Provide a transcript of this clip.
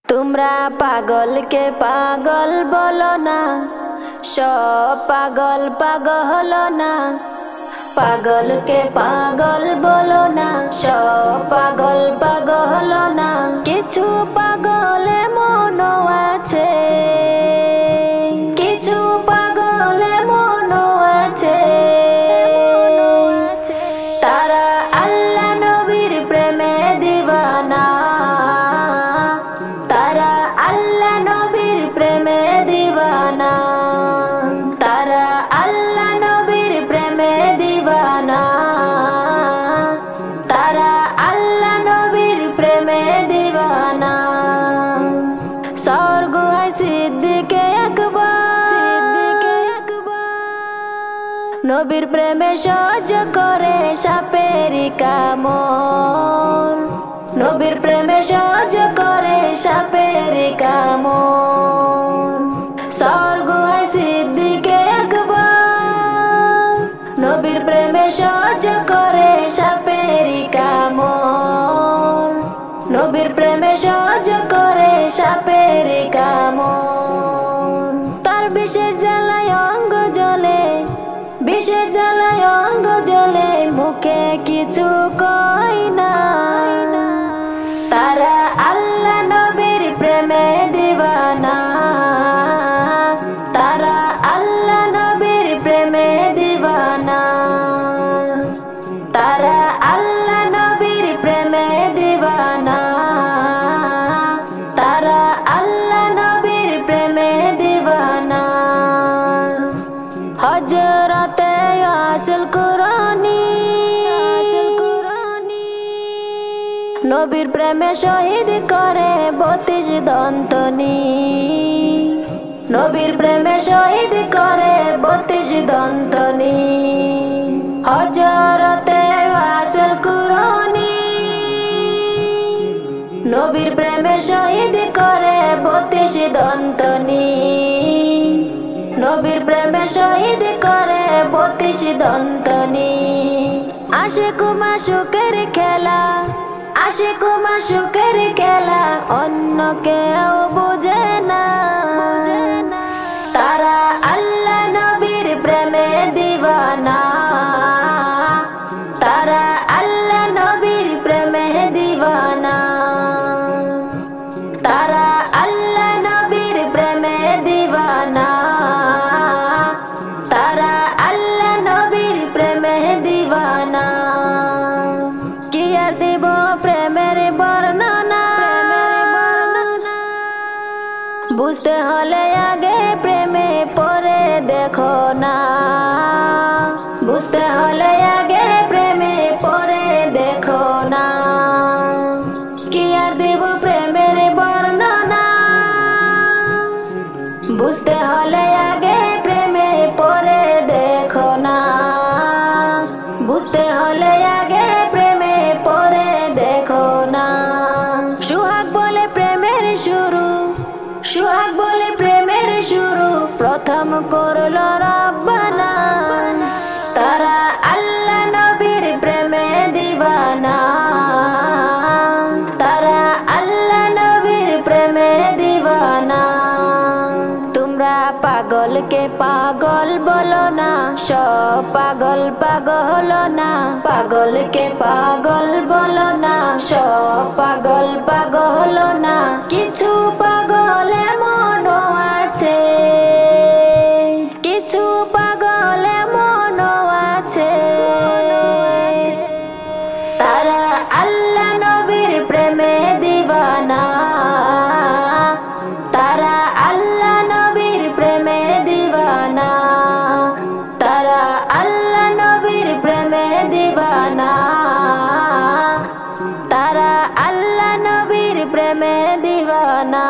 তোমরা পাগলকে পাগল বলো না, সব পাগল পাগল না। পাগলকে পাগল বলো না, সব পাগল পাগল না। কিছু পাগল এমনও আছে, কিছু পাগল এমনও আছে, তারা আল্লাহ নবীর প্রেমে দিওয়ানা, তারা আল্লাহ নবীর প্রেমে দিওয়ানা, তারা আল্লাহ নবীর প্রেমে দিওয়ানা, তারা আল্লাহ নবীর প্রেমে দিওয়ানা। স্বর্গ হয় সিদ্দিকে আকবর, নবীর প্রেমে সহ্য করে সাপেরি কামড়, নবীর প্রেমে সহ্য করে সাপেরি কামড়। স্বর্গ হয় সিদ্দিকে আকবর, নবীর প্রেমে সহ্য করে সাপেরি কামড়, নবীর প্রেমে সহ্য করে সাপেরি কামড়। তার বিষের জ্বালায় অঙ্গ জ্বলে, বিষের জ্বালায় অঙ্গ জ্বলে, মুখে কিছু কয় না। তারা আল্লাহ নবীর প্রেমে দিওয়ানা, তারা আল্লাহ নবীর প্রেমে দিওয়ানা, তারা আল্লাহ নবীর প্রেমে দিওয়ানা, তারা আল্লাহ নবীর প্রেমে দিওয়ানা। হযরতে আসল কুরআনী, নবীর প্রেমে শহীদ করে 32 দন্তনী, নবীর প্রেমে শহীদ করে 32 দন্তনী। হযরতে আসল কুরআনী, নবীর প্রেমে শহীদ করে 32 দন্তনী, নবীর প্রেমে শহীদ করে 32 দন্তনী। আশিক মাশুকের খেলা, আশিক মাশুকের খেলা, অন্য কেউ বোঝে না। তারা আল্লাহ নবীর প্রেমে দিওয়ানা, তারা আল্লাহ নবীর প্রেমে দিওয়ানা, তারা আল্লাহ নবীর প্রেমে দিওয়ানা, তারা আল্লাহ নবীর প্রেমে দিওয়ানা। কি আর দিব প্রেমের বর্ণনা, বুঝতে হলে আগে প্রেমে পড়ে দেখো না, বুঝতে হলে আগে প্রেমে পড়ে দেখো না। কি আর দিব প্রেমের বর্ণনা, বুঝতে হলে আগে প্রেমে পড়ে দেখো না, বুঝতে হলে আগে প্রেমে পড়ে দেখো না। সুহাগ বলে প্রেমের শুরু, সুহাগ বলে প্রেমের শুরু, প্রথম করলো রব্বানা। তারা আল্লাহ নবীর প্রেমে দিওয়ানা, তারা আল্লাহ নবীর প্রেমে দিওয়ানা। তোমরা পাগলকে পাগল বলো না, সব পাগল পাগল না। পাগলকে পাগল বলো না, সব পাগল পাগল না। কিছু পাগল এমনও আছে, কিছু পাগল এমনও আছে, তারা আল্লাহ নবীর প্রেমে দিওয়ানা, তারা আল্লাহ নবীর প্রেমে দিওয়ানা, তারা আল্লাহ নবীর প্রেমে দিওয়ানা, তারা আল্লাহ নবীর প্রেমে দিওয়ানা।